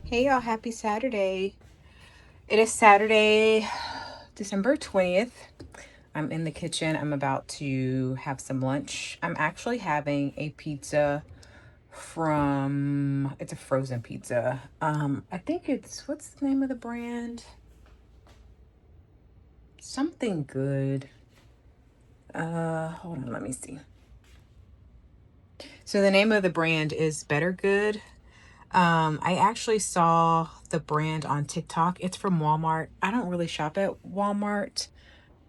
Hey y'all, happy Saturday. It is Saturday, December 20th. I'm in the kitchen. I'm about to have some lunch. I'm actually having a pizza it's a frozen pizza. I think what's the name of the brand? Something good. Hold on, let me see. So the name of the brand is Better Good. I actually saw the brand on TikTok. It's from Walmart. I don't really shop at Walmart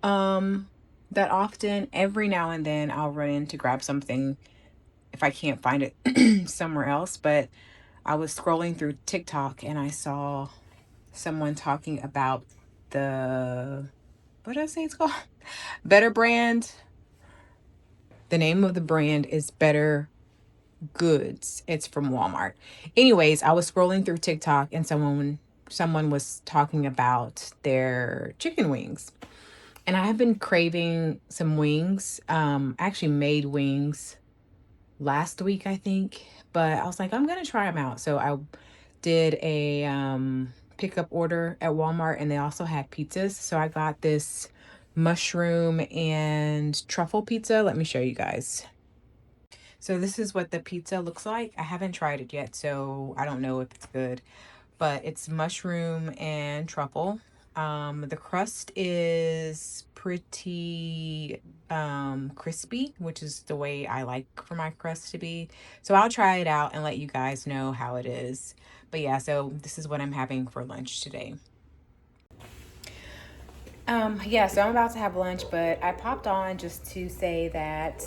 um that often. Every now and then I'll run in to grab something if I can't find it somewhere else. But I was scrolling through TikTok and I saw someone talking about the what did I say it's called? Better brand. The name of the brand is Better Goods. It's from Walmart. Anyways, I was scrolling through TikTok and someone was talking about their chicken wings. And I have been craving some wings. I actually made wings last week, I think, but I was like, I'm gonna try them out. So I did a pickup order at Walmart, and they also had pizzas. So I got this mushroom and truffle pizza. Let me show you guys. So this is what the pizza looks like. I haven't tried it yet, so I don't know if it's good, but it's mushroom and truffle. The crust is pretty crispy, which is the way I like for my crust to be. So I'll try it out and let you guys know how it is. But yeah, so this is what I'm having for lunch today. Yeah, so I'm about to have lunch, but I popped on just to say that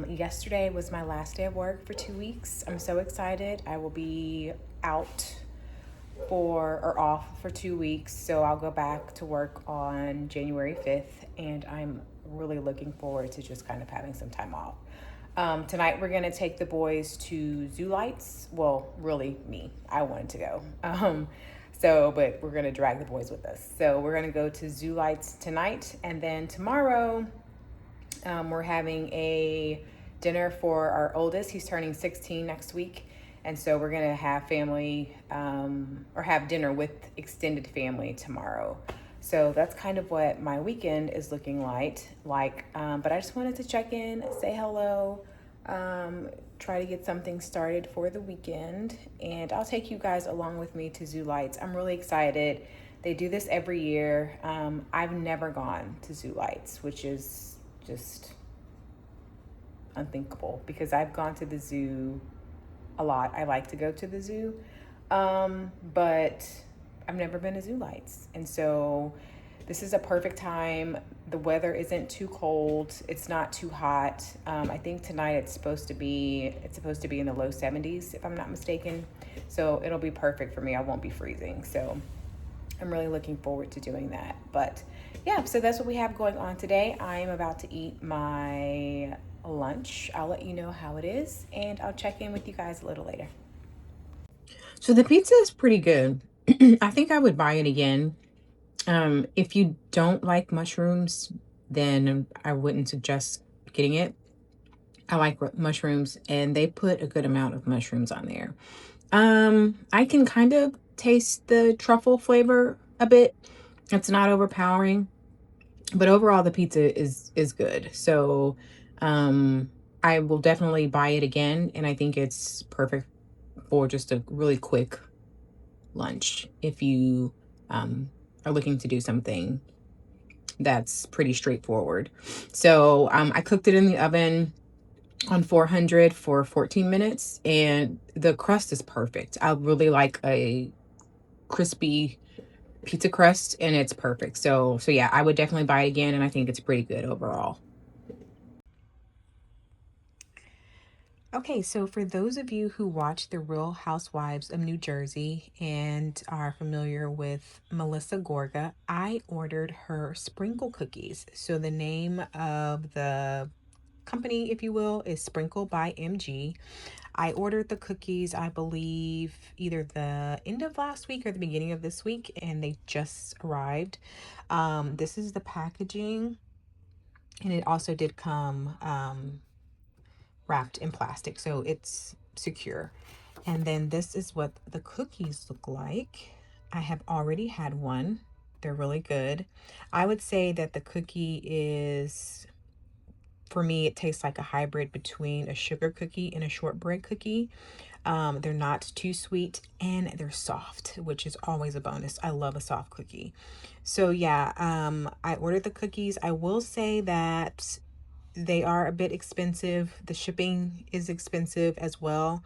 yesterday was my last day of work for 2 weeks. I'm so excited. I will be out or off for 2 weeks. So I'll go back to work on January 5th, and I'm really looking forward to just kind of having some time off. Tonight we're gonna take the boys to Zoo Lights. Well, really me. I wanted to go. But we're gonna drag the boys with us. So we're gonna go to Zoo Lights tonight, and then tomorrow we're having a dinner for our oldest. He's turning 16 next week. And so we're going to have family or have dinner with extended family tomorrow. So that's kind of what my weekend is looking but I just wanted to check in, say hello, try to get something started for the weekend. And I'll take you guys along with me to Zoo Lights. I'm really excited. They do this every year. I've never gone to Zoo Lights, which is just unthinkable because I've gone to the zoo a lot. I like to go to the zoo, but I've never been to Zoo Lights. And so this is a perfect time. The weather isn't too cold. It's not too hot. I think tonight it's supposed to be in the low 70s if I'm not mistaken. So it'll be perfect for me. I won't be freezing. So I'm really looking forward to doing that. But yeah, so that's what we have going on today. I'm about to eat my lunch. I'll let you know how it is, and I'll check in with you guys a little later. So the pizza is pretty good. I think I would buy it again. If you don't like mushrooms, then I wouldn't suggest getting it. I like mushrooms, and they put a good amount of mushrooms on there. I can kind of taste the truffle flavor a bit. It's not overpowering, but overall the pizza is good. So, I will definitely buy it again, and I think it's perfect for just a really quick lunch if you are looking to do something that's pretty straightforward. So, I cooked it in the oven on 400 for 14 minutes, and the crust is perfect. I really like a crispy pizza crust, and it's perfect. So yeah, I would definitely buy it again, and I think it's pretty good overall. Okay, so for those of you who watch The Real Housewives of New Jersey and are familiar with Melissa Gorga, I ordered her sprinkle cookies. So the name of the company, if you will, is Sprinkle by MG. I ordered the cookies, I believe, either the end of last week or the beginning of this week, and they just arrived. This is the packaging, and it also did come wrapped in plastic, so it's secure. And then this is what the cookies look like. I have already had one. They're really good. I would say that the cookie is, for me, it tastes like a hybrid between a sugar cookie and a shortbread cookie. They're not too sweet and they're soft, which is always a bonus. I love a soft cookie. So yeah, I ordered the cookies. I will say that they are a bit expensive. The shipping is expensive as well.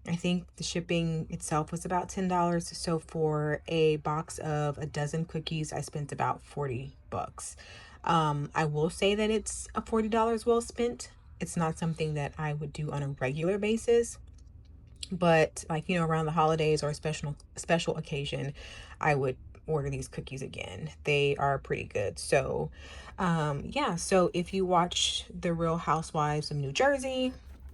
I think the shipping itself was about $10. So for a box of a dozen cookies, I spent about 40 bucks. I will say that it's a $40 well spent. It's not something that I would do on a regular basis, but like, you know, around the holidays or a special occasion, I would order these cookies again. They are pretty good. So yeah, so if you watch The Real Housewives of New Jersey,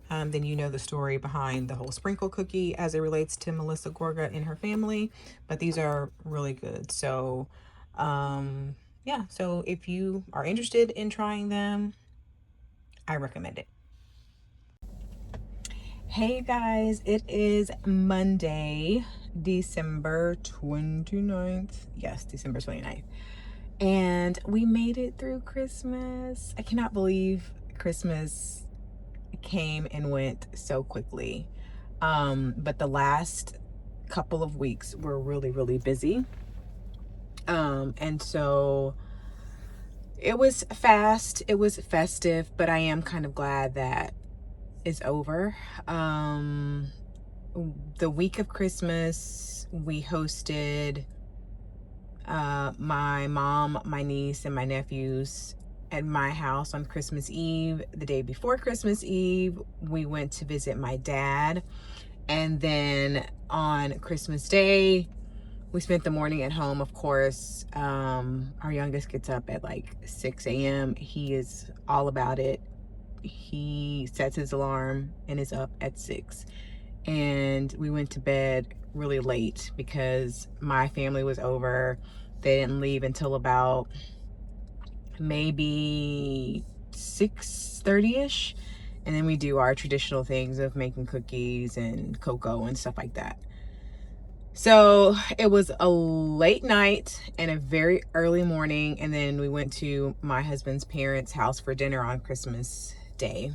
then you know the story behind the whole sprinkle cookie as it relates to Melissa Gorga and her family. But these are really good. So yeah, so if you are interested in trying them, I recommend it. Hey guys, it is Monday, December 29th. Yes, December 29th. And we made it through Christmas. I cannot believe Christmas came and went so quickly. But the last couple of weeks were really, really busy. And so it was fast, it was festive, but I am kind of glad that it's over. The week of Christmas, we hosted my mom, my niece, and my nephews at my house on Christmas Eve. The day before Christmas Eve, we went to visit my dad. And then on Christmas Day, we spent the morning at home, of course. Our youngest gets up at like 6 a.m. He is all about it. He sets his alarm and is up at 6. And we went to bed really late because my family was over. They didn't leave until about maybe 6:30ish, and then we do our traditional things of making cookies and cocoa and stuff like that. So it was a late night and a very early morning, and then we went to my husband's parents' house for dinner on Christmas Day.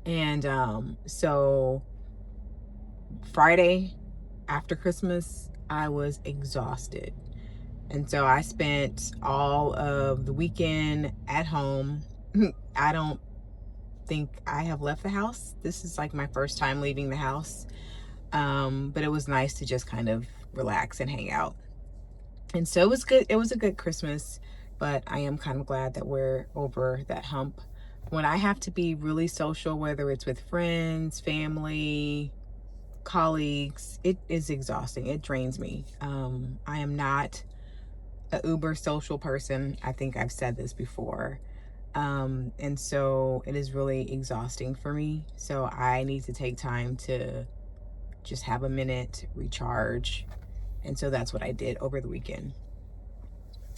And so Friday after Christmas, I was exhausted. And so I spent all of the weekend at home. I don't think I have left the house. This is like my first time leaving the house. But it was nice to just kind of relax and hang out. And so it was good. It was a good Christmas, but I am kind of glad that we're over that hump. When I have to be really social, whether it's with friends, family, colleagues, it is exhausting. It drains me. I am not a uber social person. I think I've said this before. And so it is really exhausting for me. So I need to take time to just have a minute, recharge. And so that's what I did over the weekend.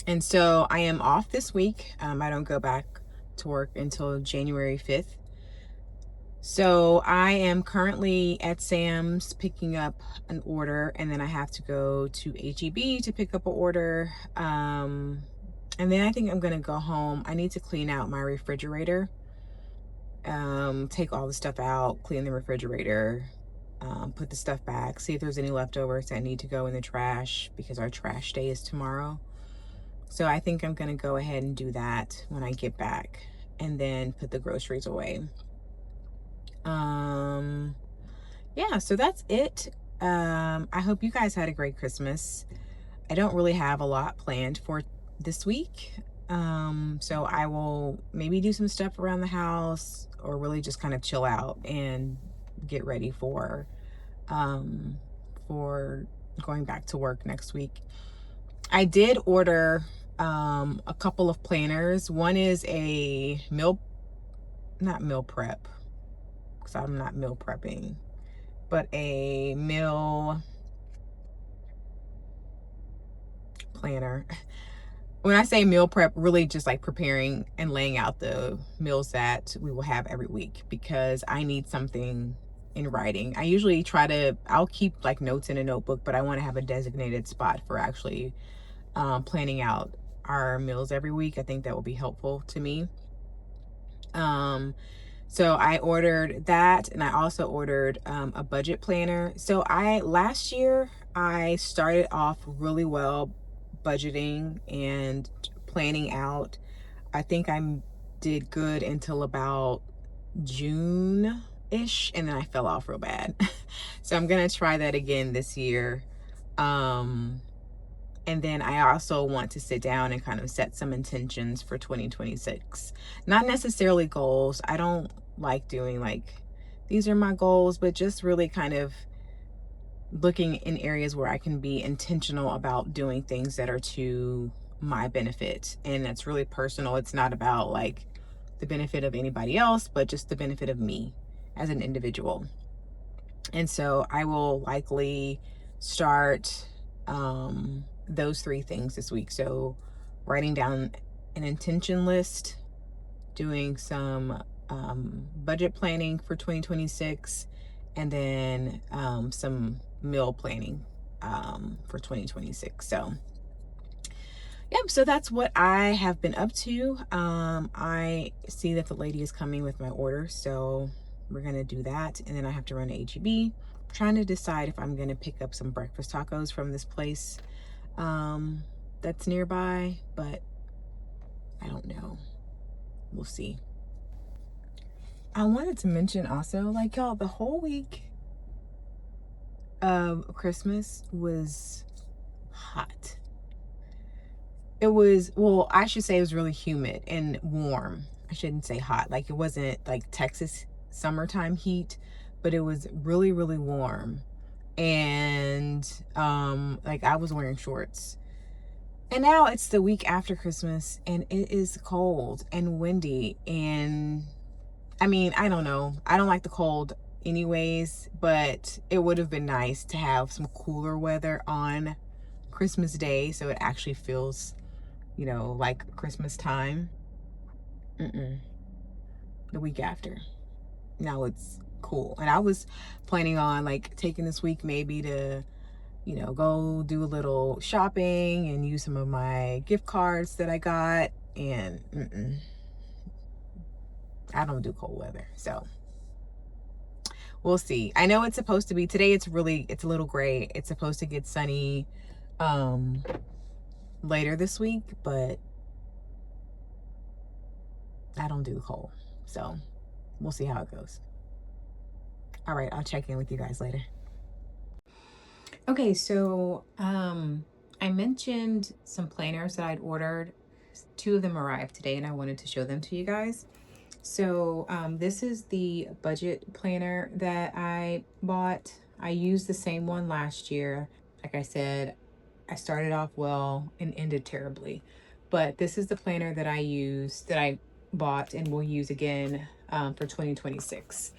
And so I am off this week. I don't go back to work until January 5th. So I am currently at Sam's picking up an order, and then I have to go to HEB to pick up an order. And then I think I'm gonna go home. I need to clean out my refrigerator. Take all the stuff out, clean the refrigerator, put the stuff back, see if there's any leftovers that need to go in the trash because our trash day is tomorrow. So I think I'm gonna go ahead and do that when I get back, and then put the groceries away. Yeah, so that's it. I hope you guys had a great Christmas. I don't really have a lot planned for this week. So I will maybe do some stuff around the house, or really just kind of chill out and get ready for going back to work next week. I did order a couple of planners. One is a not meal prep, because I'm not meal prepping, but a meal planner. When I say meal prep, really just like preparing and laying out the meals that we will have every week, because I need something in writing. I usually I'll keep like notes in a notebook, but I want to have a designated spot for actually planning out our meals every week. I think that will be helpful to me. So I ordered that, and I also ordered a budget planner. So last year I started off really well budgeting and planning out. I think I did good until about June-ish, and then I fell off real bad. So I'm gonna try that again this year. And then I also want to sit down and kind of set some intentions for 2026. Not necessarily goals. I don't like doing like, these are my goals, but just really kind of looking in areas where I can be intentional about doing things that are to my benefit. And that's really personal. It's not about like the benefit of anybody else, but just the benefit of me as an individual. And so I will likely start those 3 things this week. So writing down an intention list, doing some budget planning for 2026, and then some meal planning for 2026. So yep, so that's what I have been up to. I see that the lady is coming with my order, so we're gonna do that, and then I have to run to HEB. I'm trying to decide if I'm gonna pick up some breakfast tacos from this place that's nearby, but I don't know. We'll see. I wanted to mention also, like, y'all, the whole week of Christmas was hot. It was, well, I should say it was really humid and warm. I shouldn't say hot. Like, it wasn't like Texas summertime heat, but it was really, really warm. And like, I was wearing shorts. And now it's the week after Christmas, and it is cold and windy. And I mean, I don't know. I don't like the cold anyways, but it would have been nice to have some cooler weather on Christmas Day so it actually feels, you know, like Christmas time. The week after. Now it's cool. And I was planning on like taking this week maybe to, you know, go do a little shopping and use some of my gift cards that I got. And I don't do cold weather. So we'll see. I know it's supposed to be today. It's a little gray. It's supposed to get sunny later this week, but I don't do the cold. So we'll see how it goes. All right, I'll check in with you guys later. Okay, so I mentioned some planners that I'd ordered. 2 of them arrived today, and I wanted to show them to you guys. So this is the budget planner that I bought. I used the same one last year. Like I said, I started off well and ended terribly. But this is the planner that I bought and will use again for 2026.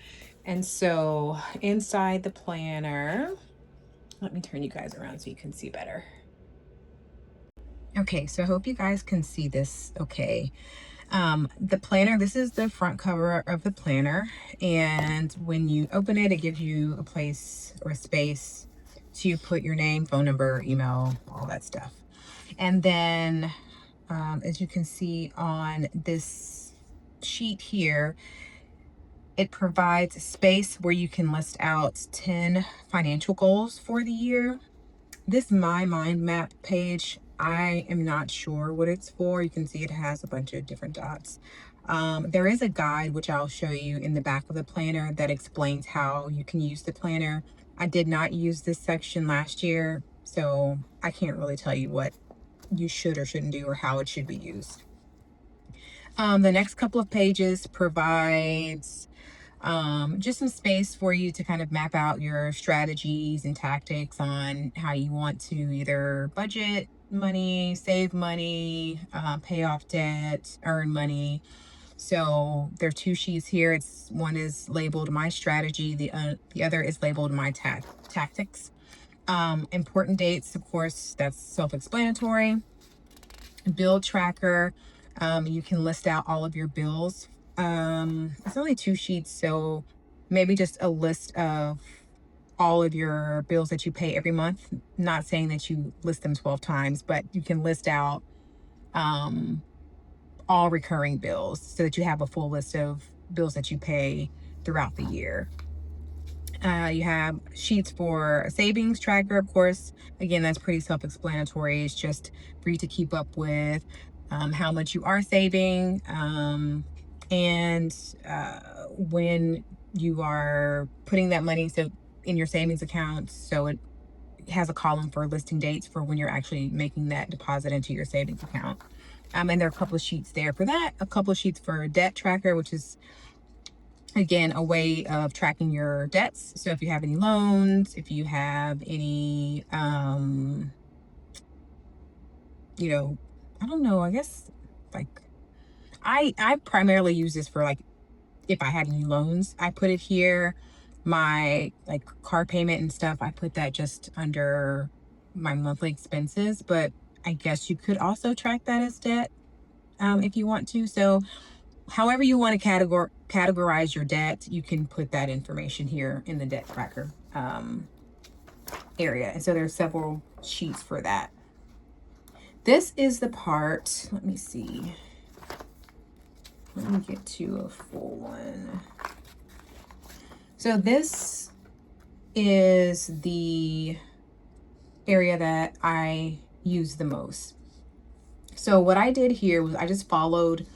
And so inside the planner, let me turn you guys around so you can see better. Okay, so I hope you guys can see this okay. The planner, this is the front cover of the planner, and when you open it, it gives you a place or a space to put your name, phone number, email, all that stuff. And then as you can see on this sheet here, it provides a space where you can list out 10 financial goals for the year. This My Mind Map page, I am not sure what it's for. You can see it has a bunch of different dots. There is a guide, which I'll show you in the back of the planner, that explains how you can use the planner. I did not use this section last year, so I can't really tell you what you should or shouldn't do or how it should be used. The next couple of pages provides just some space for you to kind of map out your strategies and tactics on how you want to either budget money, save money, pay off debt, earn money. So there are 2 sheets here. One is labeled My Strategy. The other is labeled My Tactics. Important dates, of course, that's self-explanatory. Bill tracker. You can list out all of your bills. It's only 2 sheets, so maybe just a list of all of your bills that you pay every month. Not saying that you list them 12 times, but you can list out um, all recurring bills so that you have a full list of bills that you pay throughout the year. You have sheets for a savings tracker, of course. Again, that's pretty self-explanatory. It's just for you to keep up with how much you are saving, and when you are putting that money so in your savings account. So it has a column for listing dates for when you're actually making that deposit into your savings account. And there are a couple of sheets there for that, a couple of sheets for debt tracker, which is again a way of tracking your debts. So if you have any loans, if you have any I don't know, I guess, like, I primarily use this for, like, if I had any loans, I put it here. My, like, car payment and stuff, I put that just under my monthly expenses, but I guess you could also track that as debt, if you want to. So however you want to categorize your debt, you can put that information here in the debt tracker area. And so there's several sheets for that. This is the part, let me see. Let me get to a full one. So this is the area that I use the most. So what I did here was I just followed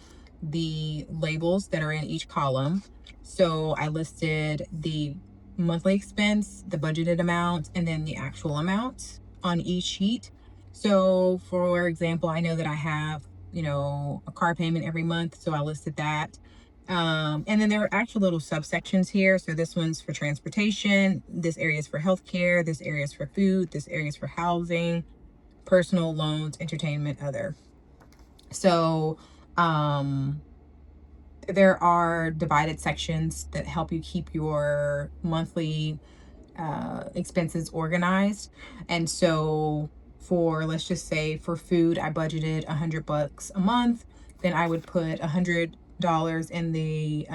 the labels that are in each column. So I listed the monthly expense, the budgeted amount, and then the actual amount on each sheet. So for example, I know that I have, a car payment every month. So I listed that. And then there are actual little subsections here. So this one's for transportation. This area is for healthcare. This area is for food. This area is for housing, personal loans, entertainment, other. So, there are divided sections that help you keep your monthly expenses organized. And so for, let's just say for food, I budgeted $100 a month. Then I would put $100 in the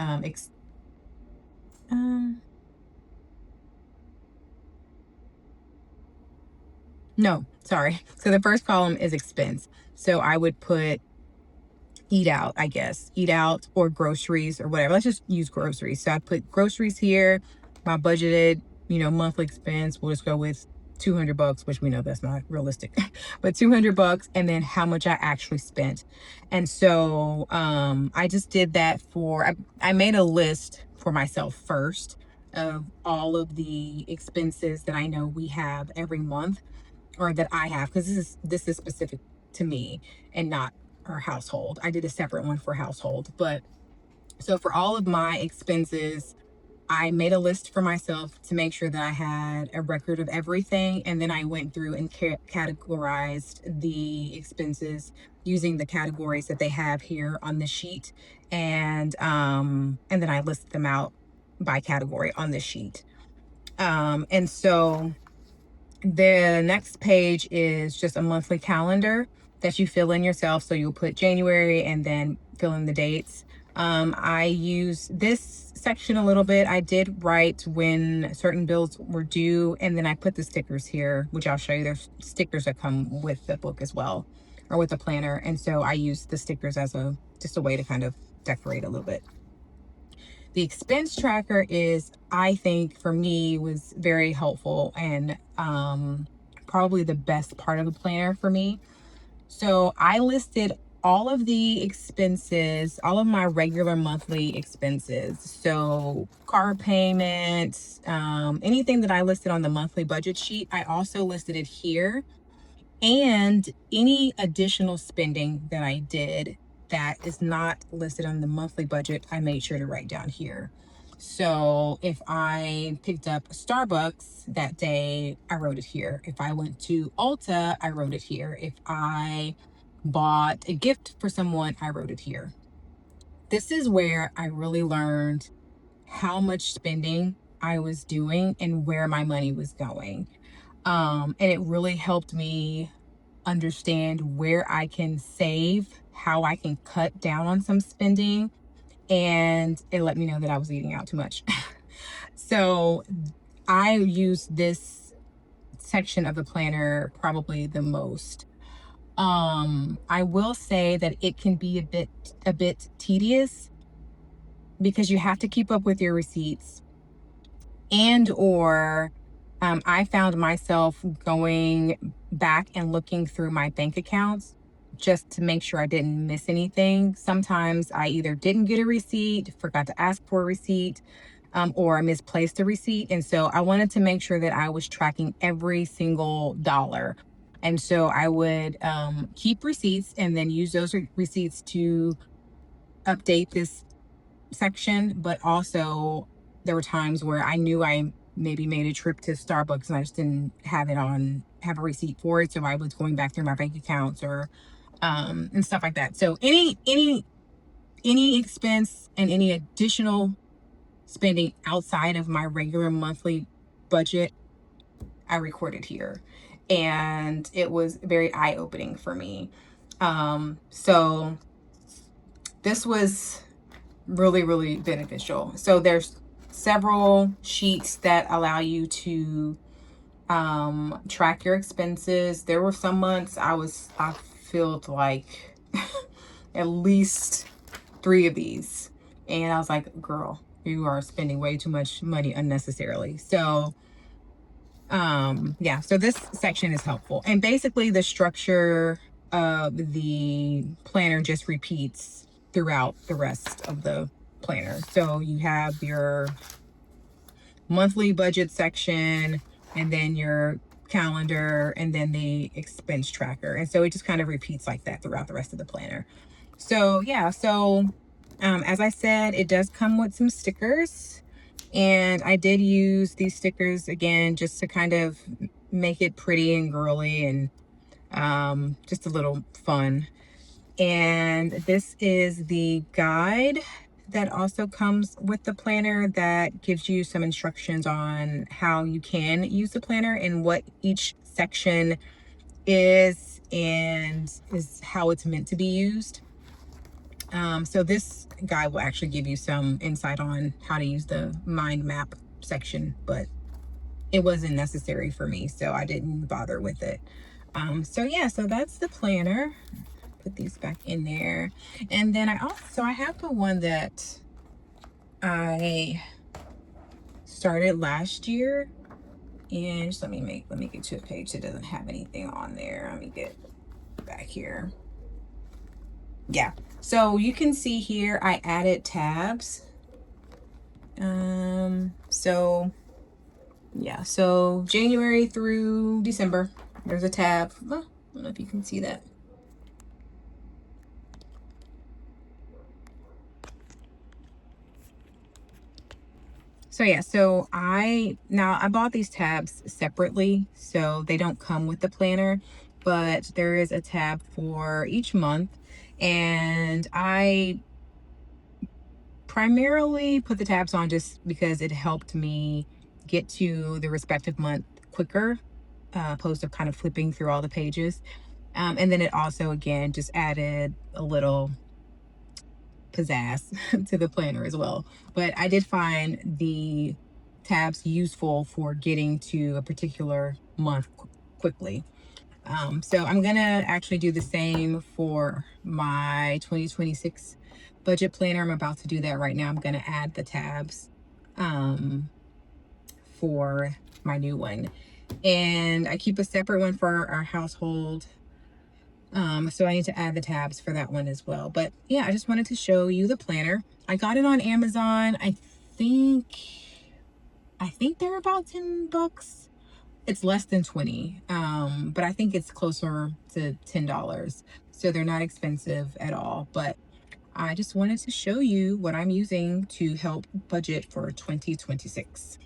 no, sorry. So the first column is expense. So I would put eat out, I guess, eat out or groceries or whatever. Let's just use groceries. So I put groceries here, my budgeted, monthly expense. We'll just go with $200, which we know that's not realistic, but $200, and then how much I actually spent. And so I just did that I made a list for myself first of all of the expenses that I know we have every month, or that I have, because this is specific to me and not our household. I did a separate one for household. But so for all of my expenses, I made a list for myself to make sure that I had a record of everything. And then I went through and categorized the expenses using the categories that they have here on the sheet. And then I listed them out by category on the sheet. And so the next page is just a monthly calendar that you fill in yourself. So you'll put January and then fill in the dates. I use this section a little bit. I did write when certain bills were due, and then I put the stickers here, which I'll show you. There's stickers that come with the book as well, or with the planner. And so I use the stickers as just a way to kind of decorate a little bit. The expense tracker is, I think, for me, was very helpful and probably the best part of the planner for me. So I listed all of the expenses, all of my regular monthly expenses. So car payments, anything that I listed on the monthly budget sheet, I also listed it here. And any additional spending that I did that is not listed on the monthly budget, I made sure to write down here. So if I picked up Starbucks that day, I wrote it here. If I went to Ulta, I wrote it here. If I bought a gift for someone, I wrote it here. This is where I really learned how much spending I was doing and where my money was going. And it really helped me understand where I can save, how I can cut down on some spending, and it let me know that I was eating out too much. So I use this section of the planner probably the most. I will say that it can be a bit tedious because you have to keep up with your receipts, and or I found myself going back and looking through my bank accounts just to make sure I didn't miss anything. Sometimes I either didn't get a receipt, forgot to ask for a receipt, or I misplaced a receipt. And so I wanted to make sure that I was tracking every single dollar. And so I would keep receipts and then use those receipts to update this section. But also, there were times where I knew I maybe made a trip to Starbucks and I just didn't have a receipt for it. So I was going back through my bank accounts or and stuff like that. So any expense and any additional spending outside of my regular monthly budget, I recorded here. And it was very eye-opening for me. So this was really, really beneficial. So there's several sheets that allow you to track your expenses. There were some months I felt like at least 3 of these. And I was like, girl, you are spending way too much money unnecessarily. So yeah, so this section is helpful. And basically the structure of the planner just repeats throughout the rest of the planner. So you have your monthly budget section, and then your calendar, and then the expense tracker. And so it just kind of repeats like that throughout the rest of the planner. So yeah, so as I said, it does come with some stickers. And I did use these stickers again just to kind of make it pretty and girly and just a little fun. And this is the guide that also comes with the planner that gives you some instructions on how you can use the planner and what each section is how it's meant to be used. So this guide will actually give you some insight on how to use the mind map section, but it wasn't necessary for me, so I didn't bother with it. So yeah, so that's the planner. Put these back in there. And then I have the one that I started last year. And just let me get to a page that doesn't have anything on there. Let me get back here. Yeah, so you can see here I added tabs. So yeah, so January through December, there's a tab. Oh, I don't know if you can see that. So yeah, so I bought these tabs separately, so they don't come with the planner, but there is a tab for each month. And I primarily put the tabs on just because it helped me get to the respective month quicker, opposed to kind of flipping through all the pages. And then it also, again, just added a little pizzazz to the planner as well. But I did find the tabs useful for getting to a particular month quickly. So I'm gonna actually do the same for my 2026 budget planner. I'm about to do that right now. I'm gonna add the tabs for my new one. And I keep a separate one for our household. So I need to add the tabs for that one as well. But yeah, I just wanted to show you the planner. I got it on Amazon. Think I think they're about $10. It's less than 20, but I think it's closer to $10. So they're not expensive at all. But I just wanted to show you what I'm using to help budget for 2026.